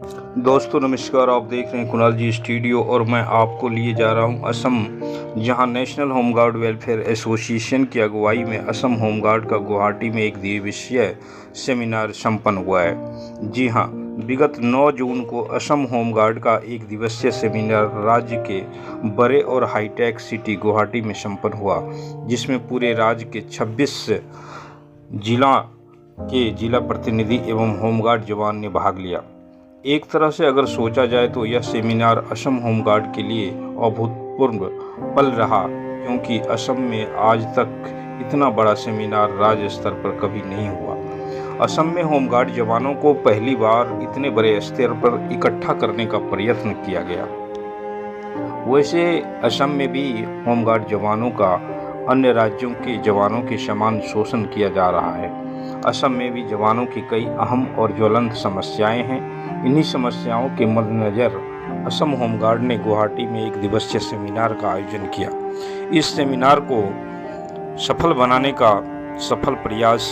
दोस्तों नमस्कार, आप देख रहे हैं कुणाल जी स्टूडियो और मैं आपको लिए जा रहा हूं असम, जहां नेशनल होमगार्ड वेलफेयर एसोसिएशन की अगुवाई में असम होमगार्ड का गुवाहाटी में एक दिवसीय सेमिनार संपन्न हुआ है। जी हां, विगत 9 जून को असम होमगार्ड का एक दिवसीय सेमिनार राज्य के बड़े और हाईटेक सिटी गुवाहाटी में संपन्न हुआ, जिसमें पूरे राज्य के 26 जिला प्रतिनिधि एवं होमगार्ड जवान ने भाग लिया। एक तरह से अगर सोचा जाए तो यह सेमिनार असम होमगार्ड के लिए अभूतपूर्व पल रहा, क्योंकि असम में आज तक इतना बड़ा सेमिनार राज्य स्तर पर कभी नहीं हुआ। असम में होमगार्ड जवानों को पहली बार इतने बड़े स्तर पर इकट्ठा करने का प्रयत्न किया गया। वैसे असम में भी होमगार्ड जवानों का अन्य राज्यों के जवानों के समान शोषण किया जा रहा है। असम में भी जवानों की कई अहम और ज्वलंत समस्याएं हैं। इन्हीं समस्याओं के मद्देनजर असम होमगार्ड ने गुवाहाटी में एक दिवसीय सेमिनार का आयोजन किया। इस सेमिनार को सफल बनाने का सफल प्रयास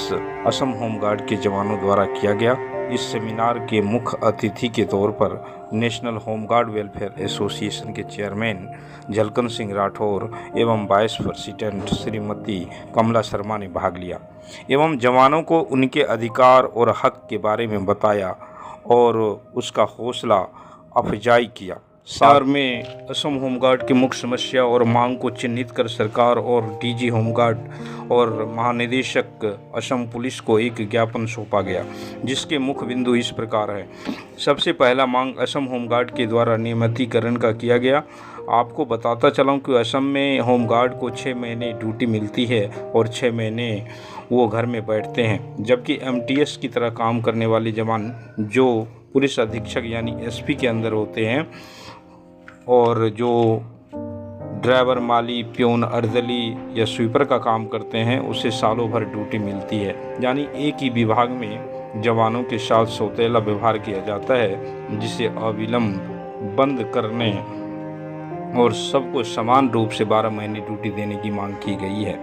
असम होमगार्ड के जवानों द्वारा किया गया। इस सेमिनार के मुख्य अतिथि के तौर पर नेशनल होमगार्ड वेलफेयर एसोसिएशन के चेयरमैन झलकन सिंह राठौर एवं वाइस प्रेसिडेंट श्रीमती कमला शर्मा ने भाग लिया एवं जवानों को उनके अधिकार और हक के बारे में बताया और उसका हौसला अफजाई किया। सार में असम होमगार्ड की मुख्य समस्या और मांग को चिन्हित कर सरकार और डीजी होमगार्ड और महानिदेशक असम पुलिस को एक ज्ञापन सौंपा गया, जिसके मुख्य बिंदु इस प्रकार है। सबसे पहला मांग असम होमगार्ड के द्वारा नियमितीकरण का किया गया। आपको बताता चलाऊं कि असम में होमगार्ड को 6 महीने ड्यूटी मिलती है और 6 महीने वो घर में बैठते हैं, जबकि एमटीएस की तरह काम करने वाले जवान जो पुलिस अधीक्षक यानी एसपी के अंदर होते हैं और जो ड्राइवर, माली, प्यून, अर्दली या स्वीपर का काम करते हैं, उसे सालों भर ड्यूटी मिलती है। यानी एक ही विभाग में जवानों के साथ सौतेला व्यवहार किया जाता है, जिसे अविलंब बंद करने और सबको समान रूप से 12 महीने ड्यूटी देने की मांग की गई है।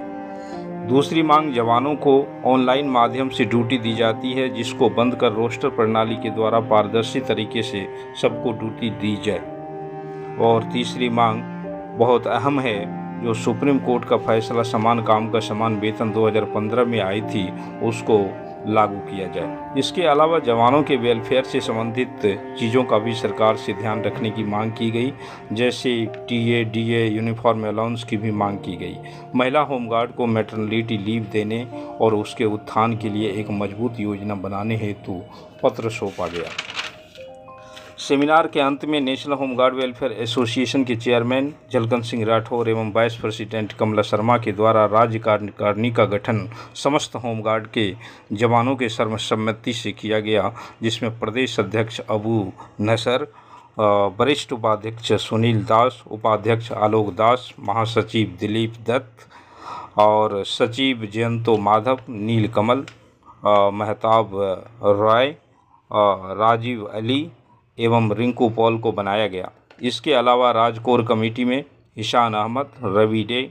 दूसरी मांग, जवानों को ऑनलाइन माध्यम से ड्यूटी दी जाती है, जिसको बंद कर रोस्टर प्रणाली के द्वारा पारदर्शी तरीके से सबको ड्यूटी दी जाए। और तीसरी मांग बहुत अहम है, जो सुप्रीम कोर्ट का फैसला समान काम का समान वेतन 2015 में आई थी, उसको लागू किया जाए। इसके अलावा जवानों के वेलफेयर से संबंधित चीज़ों का भी सरकार से ध्यान रखने की मांग की गई, जैसे टीए, डीए, यूनिफॉर्म अलाउंस की भी मांग की गई। महिला होमगार्ड को मैटरनिटी लीव देने और उसके उत्थान के लिए एक मजबूत योजना बनाने हेतु पत्र सौंपा गया। सेमिनार के अंत में नेशनल होमगार्ड वेलफेयर एसोसिएशन के चेयरमैन झलकन सिंह राठौर एवं वाइस प्रेसिडेंट कमला शर्मा के द्वारा राज्य कार्यकारिणी का गठन समस्त होमगार्ड के जवानों के सर्वसम्मति से किया गया, जिसमें प्रदेश अध्यक्ष अबू नसर, वरिष्ठ उपाध्यक्ष सुनील दास, उपाध्यक्ष आलोक दास, महासचिव दिलीप दत्त और सचिव जयंतो माधव, नील कमल, महताब रॉय, राजीव अली एवं रिंकू पॉल को बनाया गया। इसके अलावा राज कोर कमेटी में ईशान अहमद, रवि डे,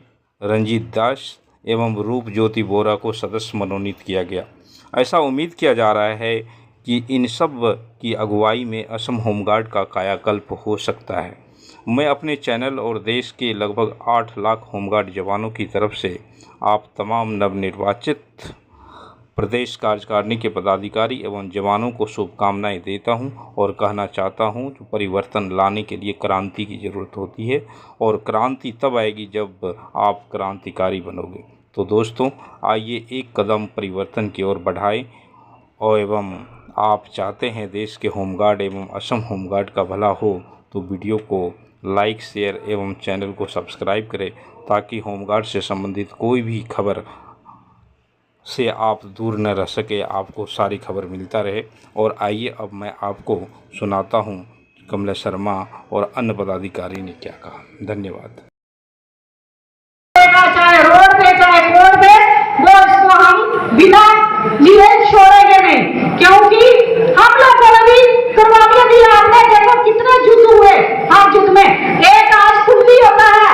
रंजीत दास एवं रूप ज्योति बोरा को सदस्य मनोनीत किया गया। ऐसा उम्मीद किया जा रहा है कि इन सब की अगुवाई में असम होमगार्ड का कायाकल्प हो सकता है। मैं अपने चैनल और देश के लगभग 8 लाख होमगार्ड जवानों की तरफ से आप तमाम नवनिर्वाचित प्रदेश कार्यकारिणी के पदाधिकारी एवं जवानों को शुभकामनाएं देता हूं और कहना चाहता हूं कि परिवर्तन लाने के लिए क्रांति की ज़रूरत होती है और क्रांति तब आएगी जब आप क्रांतिकारी बनोगे। तो दोस्तों, आइए एक कदम परिवर्तन की ओर बढ़ाएं और एवं आप चाहते हैं देश के होमगार्ड एवं असम होमगार्ड का भला हो, तो वीडियो को लाइक, शेयर एवं चैनल को सब्सक्राइब करें, ताकि होमगार्ड से संबंधित कोई भी खबर से आप दूर न रह सके, आपको सारी खबर मिलता रहे। और आइए अब मैं आपको सुनाता हूं कमला शर्मा और अन्य पदाधिकारी ने क्या कहा। धन्यवाद। चाहे रोड पे चाहे कोर्ट पे, वो इसको हम बिना लिए छोड़ेंगे नहीं, क्योंकि हम लोग को भी करवा दिया आपने। देखो कितने युद्ध हुए, हर युद्ध में एक आज कुल्ली होता है,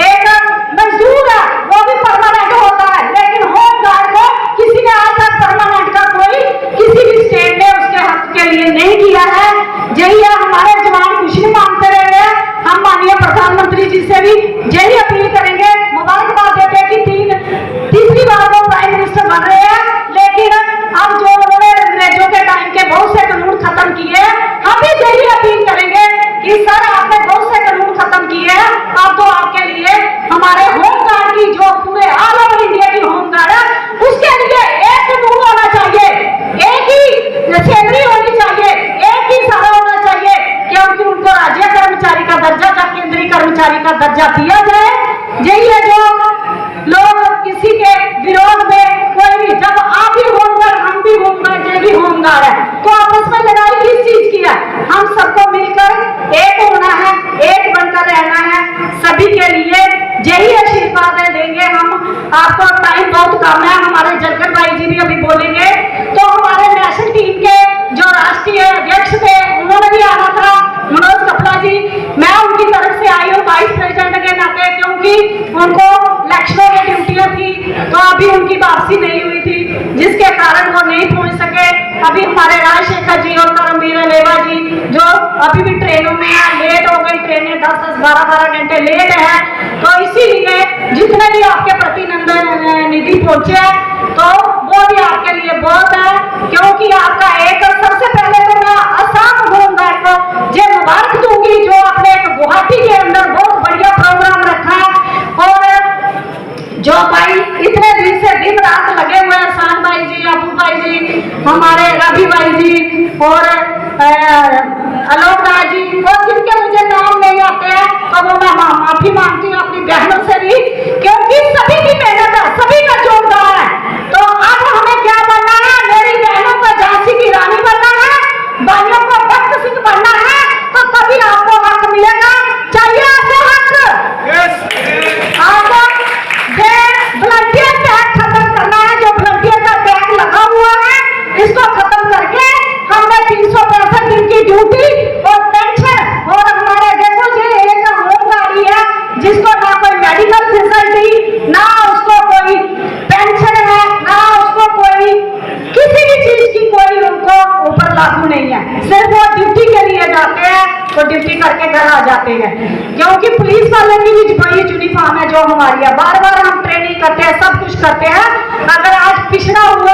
एक मजदूर है, वो भी परमानेंट होता है, लेकिन होमगार्ड को किसी ने आज तक परमानेंट का कोई किसी भी स्टेट ने उसके हक के लिए नहीं किया है। यही है, हमारे जवान कुछ नहीं मांगते रहे हैं। हम माननीय प्रधानमंत्री जी से भी यही अपील करेंगे, मुबारकबाद देते हैं कि तीसरी बार वो प्राइम मिनिस्टर बन रहे हैं। लेकिन अब जो उन्होंने अंग्रेजों के टाइम के बहुत से कानून खत्म किए हैं, हम भी यही अपील करेंगे कि सर आपने बहुत से कानून खत्म किए हैं, अब तो आपके लिए हमारे होम गार्ड की जो पूरे ऑल ओवर इंडिया की होम गार्ड है, उसके लिए एक कानून होना चाहिए, एक ही सैलरी होनी चाहिए, एक ही सारा होना चाहिए, क्योंकि उनको राज्य कर्मचारी का दर्जा का केंद्रीय कर्मचारी का दर्जा दिया जाए। यही है जो लोग किसी के विरोध में कोई भी, जब आप भी होमगार्ड हम भी होमगार्ड ये भी होमगार्ड है, तो आपस में लड़ाई किस चीज की है? हम सबको मिलकर एक होना है, एक बनकर रहना है, सभी के लिए यही आशीर्वाद देंगे हम। आपको टाइम बहुत कम है, हमारे जलकर भाई जी भी अभी बोलेंगे। तो हमारे नेशनल टीम के जो राष्ट्रीय अध्यक्ष थे उन्होंने भी आना था, मनोज कपड़ा जी, मैं उनकी तरफ से आई हूँ वाइस प्रेसिडेंट के नाते, क्योंकि उनको इलेक्शनों की ड्यूटियां थी, तो अभी उनकी वापसी नहीं हुई थी, जिसके कारण वो नहीं पहुंच सके। अभी हमारे राजशेखर जी और करमवीर अलेवा जी जो अभी भी ट्रेनों में है, लेट हो गई ट्रेनें, 10-10, 12-12 घंटे लेट है, तो इसीलिए जितने भी आपके प्रतिनिधि पहुंचे हैं तो वो भी आपके लिए बहुत है, क्योंकि आपका एक सबसे पहले तो मैं असम होमगार्ड को ये मुबारक दूंगी जो आपने एक गुवाहाटी के अंदर बहुत बढ़िया प्रोग्राम रखा है, और जो भाई इतने दिन से दिन रात लगे हुए हैं, शान भाई जी, अबू भाई जी, हमारे रवि भाई जी और आलोक राज जी, और जिनके मुझे नाम नहीं आते हैं तो वो मैं माफी मांगती हूँ अपनी बहनों से भी, क्योंकि सभी की मेहनत है, सभी का योगदान है। तो अब हमें क्या बनना है? मेरी बहनों को झांसी की रानी बनना है, भाइयों को भक्त सिंह बनना है, तो तभी आपको हक मिलेगा। चाहिए आपको हक? आपको वॉलंटियर टैग खत्म करना है, जो वॉलंटियर का टैग लगा हुआ है इसको खत्म करके हमने 365 दिन की ड्यूटी और पेंशन, और हमारे देखो जी एक होम गाड़ी है जिसको ना कोई मेडिकल फैसिलिटी, ना उसको कोई पेंशन है, ना उसको कोई किसी भी चीज की कोई उनको ऊपर लागू नहीं है, सिर्फ वो ड्यूटी के लिए जाते हैं तो ड्यूटी करके घर आ जाते हैं। क्योंकि पुलिस वाले की भी वही यूनिफॉर्म है जो हमारी है, बार बार हम ट्रेनिंग करते हैं, सब कुछ करते हैं। अगर आज पिछड़ा हुआ,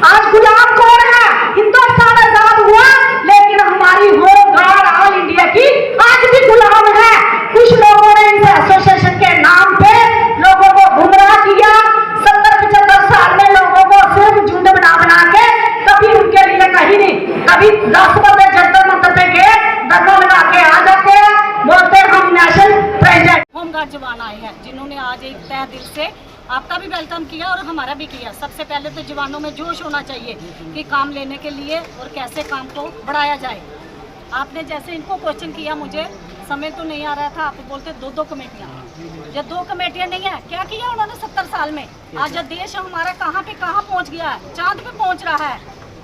आज गुलाम कौन है? हिंदुस्तान आजाद हुआ, लेकिन हमारी होम गार्ड ऑल इंडिया की आज भी गुलाम है। कुछ लोगों ने इस एसोसिएशन के नाम पे लोगों को गुमराह किया, 70-75 साल में लोगों को सिर्फ झुंड बना के, कभी उनके लिए कहीं नहीं, कभी 10 बजे जंतर मंतर पे गए, धरना लगा के आ जाते हैं, बोलते हैं हम नेशनल प्रेसिडेंट। होमगार्ड जवान आए हैं जिन्होंने आज एक तहे दिल से आपका भी वेलकम किया और हमारा भी किया। सबसे पहले तो जवानों में जोश होना चाहिए कि काम लेने के लिए और कैसे काम को बढ़ाया जाए। आपने जैसे इनको क्वेश्चन किया, मुझे समय तो नहीं आ रहा था, आप बोलते 2-2 कमेटियाँ, जब 2 कमेटियाँ नहीं है, क्या किया उन्होंने 70 साल में? आज जब देश हमारा कहाँ पे कहाँ पहुँच गया है, चांद पे पहुँच रहा है,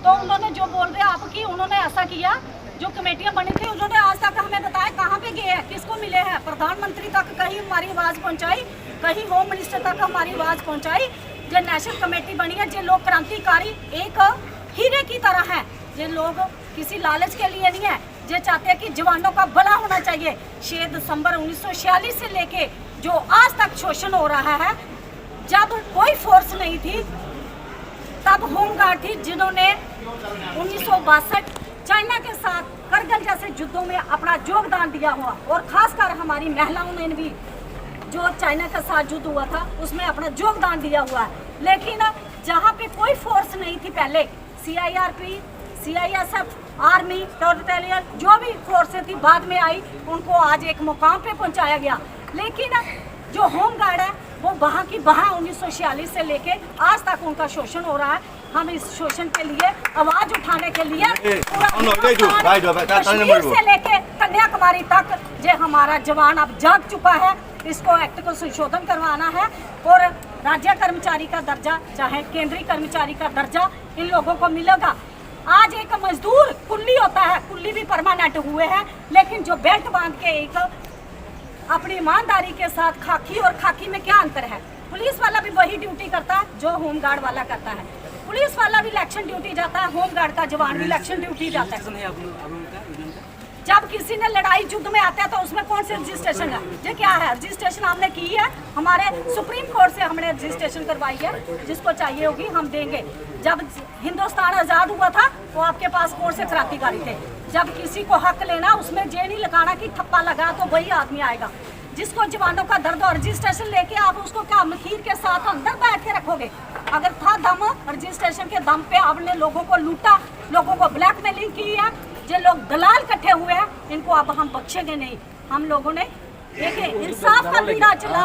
तो उन्होंने जो बोल रहे आपकी, उन्होंने ऐसा किया, जो कमेटियां बनी थी उन्होंने आज तक हमें बताया कहाँ पे गए हैं, किसको मिले हैं, प्रधानमंत्री तक कहीं हमारी आवाज़ पहुँचाई, कहीं होम मिनिस्टर तक हमारी आवाज़ पहुँचाई। जो नेशनल कमेटी बनी है, जो लोग क्रांतिकारी एक हीरे की तरह है, ये लोग किसी लालच के लिए नहीं है, ये चाहते हैं कि जवानों का भला होना चाहिए। 6 दिसंबर 1946 से लेके जो आज तक शोषण हो रहा है, जब कोई फोर्स नहीं थी तब होमगार्ड थी, जिन्होंने 1962 चाइना के साथ करगिल जैसे युद्धों में अपना योगदान दिया हुआ, और खासकर हमारी महिलाओं ने भी जो चाइना के साथ युद्ध हुआ था उसमें अपना योगदान दिया हुआ है। लेकिन जहाँ पे कोई फोर्स नहीं थी पहले, CIRP, CISF, आर्मी, टेरिटोरियल जो भी फोर्सें थी बाद में आई, उनको आज एक मुकाम पे पहुँचाया गया। लेकिन जो होमगार्ड है वो वहाँ की वहाँ 1946 से लेके आज तक उनका शोषण हो रहा है। हम इस शोषण के लिए आवाज उठाने के लिए कश्मीर से लेके कन्याकुमारी तक जो हमारा जवान अब जाग चुका है, इसको एक्ट को संशोधन करवाना है और राज्य कर्मचारी का दर्जा चाहे केंद्रीय कर्मचारी का दर्जा इन लोगों को मिलेगा। आज एक मजदूर कुल्ली होता है, कुल्ली भी परमानेंट हुए हैं, लेकिन जो बेल्ट बांध के एक अपनी ईमानदारी के साथ खाकी और खाकी में क्या अंतर है? पुलिस वाला भी वही ड्यूटी करता है जो होमगार्ड वाला करता है। पुलिस वाला भी इलेक्शन ड्यूटी जाता है, होमगार्ड का जवान भी इलेक्शन ड्यूटी जाता है। जब किसी ने लड़ाई युद्ध में आता है तो उसमें कौन सी रजिस्ट्रेशन है? ये क्या है? रजिस्ट्रेशन हमने की है, हमारे सुप्रीम कोर्ट से हमने रजिस्ट्रेशन करवाई है, जिसको चाहिए होगी हम देंगे। जब हिंदुस्तान आज़ाद हुआ था तो आपके पास कौन से क्रांतिकारी थे? जब किसी को हक लेना उसमें ये नहीं लगाना कि ठप्पा लगा तो वही आदमी आएगा। जिसको जवानों का दर्द और रजिस्ट्रेशन लेके आप उसको क्या मखीर के साथ अंदर बैठ के रखोगे? अगर था दम रजिस्ट्रेशन के दम पे आपने लोगों को लूटा, लोगों को ब्लैकमेलिंग की है, जो लोग दलाल इकट्ठे हुए हैं, इनको अब हम बख्शेंगे नहीं। हम लोगों ने देखिए इंसाफ का बीड़ा चला,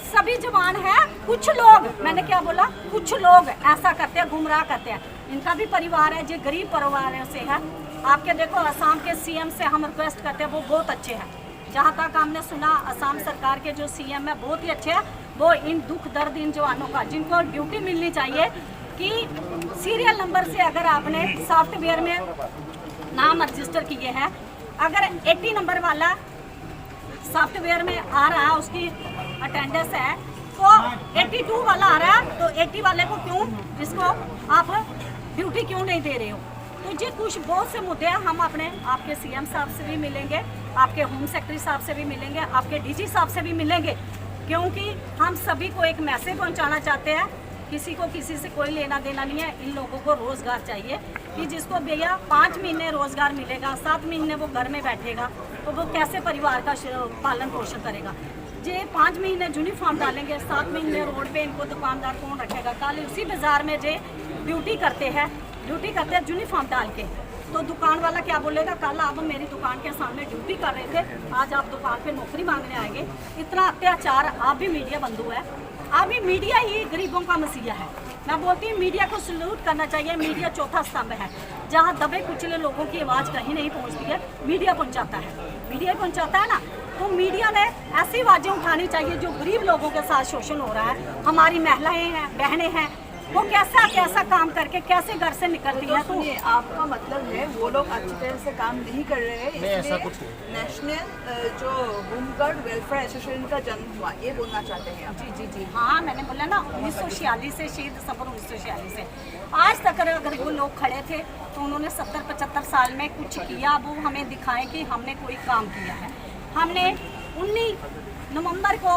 सभी जवान हैं। कुछ लोग, मैंने क्या बोला, कुछ लोग ऐसा करते हैं, गुमराह करते हैं। इनका भी परिवार है, जो गरीब परिवार से है। आपके देखो असम के सीएम से हम रिक्वेस्ट करते हैं, वो बहुत अच्छे हैं। जहाँ तक हमने सुना असम सरकार के जो सीएम है बहुत ही अच्छे हैं। वो इन दुख दर्द इन जवानों का, जिनको ड्यूटी मिलनी चाहिए, कि सीरियल नंबर से अगर आपने सॉफ्टवेयर में नाम रजिस्टर किए हैं, अगर 80 नंबर वाला सॉफ्टवेयर में आ रहा है, उसकी अटेंडेंस है, तो 82 वाला आ रहा है, तो 80 वाले को क्यों, इसको आप ड्यूटी क्यों नहीं दे रहे हो? तो ये कुछ बहुत से मुद्दे हैं। हम अपने आपके सीएम साहब से भी मिलेंगे, आपके होम सेक्रेटरी साहब से भी मिलेंगे, आपके डीजी साहब से भी मिलेंगे, क्योंकि हम सभी को एक मैसेज पहुंचाना चाहते हैं। किसी को किसी से कोई लेना देना नहीं है। इन लोगों को रोज़गार चाहिए, कि जिसको भैया 5 महीने रोज़गार मिलेगा, 7 महीने वो घर में बैठेगा, तो वो कैसे परिवार का पालन पोषण करेगा? जे 5 महीने यूनिफॉर्म डालेंगे, 7 महीने रोड पे इनको दुकानदार कौन रखेगा? कल उसी बाज़ार में जे ड्यूटी करते हैं यूनिफॉर्म डाल के, तो दुकान वाला क्या बोलेगा? कल आप मेरी दुकान के सामने ड्यूटी कर रहे थे, आज आप दुकान पे नौकरी मांगने आएंगे। इतना अत्याचार, आप भी मीडिया बंधु है, अभी मीडिया ही गरीबों का मसीहा है। मैं बोलती हूँ मीडिया को सल्यूट करना चाहिए। मीडिया चौथा स्तंभ है, जहाँ दबे कुचले लोगों की आवाज़ कहीं नहीं पहुँचती है, मीडिया पहुँचाता है। मीडिया पहुँचाता है ना, तो मीडिया ने ऐसी आवाज़ें उठानी चाहिए जो गरीब लोगों के साथ शोषण हो रहा है। हमारी महिलाएं हैं, बहनें हैं, वो कैसा काम करके कैसे घर से निकलती है। तो आपका मतलब है वो लोग अच्छी तरह से काम नहीं कर रहे हैं, इसलिए नेशनल जो होमगार्ड वेलफेयर एसोसिएशन का जन्म हुआ, ये बोलना चाहते हैं आप? जी हाँ, मैंने बोला ना 1946 से, शहीद सफर 1946 से आज तक अगर वो लोग खड़े थे तो उन्होंने 70-75 साल में कुछ किया, वो हमें दिखाएं कि हमने कोई काम किया है। हमने 19 नवंबर को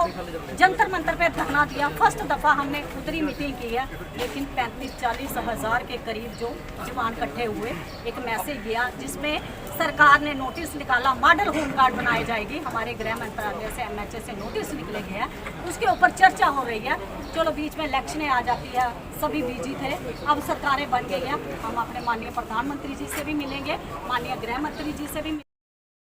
जंतर मंतर पे धरना दिया, फर्स्ट दफ़ा हमने खुदरी मीटिंग की है, लेकिन 35-40 हज़ार के करीब जो जवान इकट्ठे हुए। एक मैसेज गया जिसमें सरकार ने नोटिस निकाला, मॉडल होमगार्ड बनाई जाएगी। हमारे गृह मंत्रालय से, MHA से नोटिस निकले गए हैं, उसके ऊपर चर्चा हो रही है। चलो बीच में इलेक्शनें आ जाती है, सभी बिजी थे, अब सरकारें बन गई हैं। हम अपने माननीय प्रधानमंत्री जी से भी मिलेंगे, माननीय गृह मंत्री जी से भी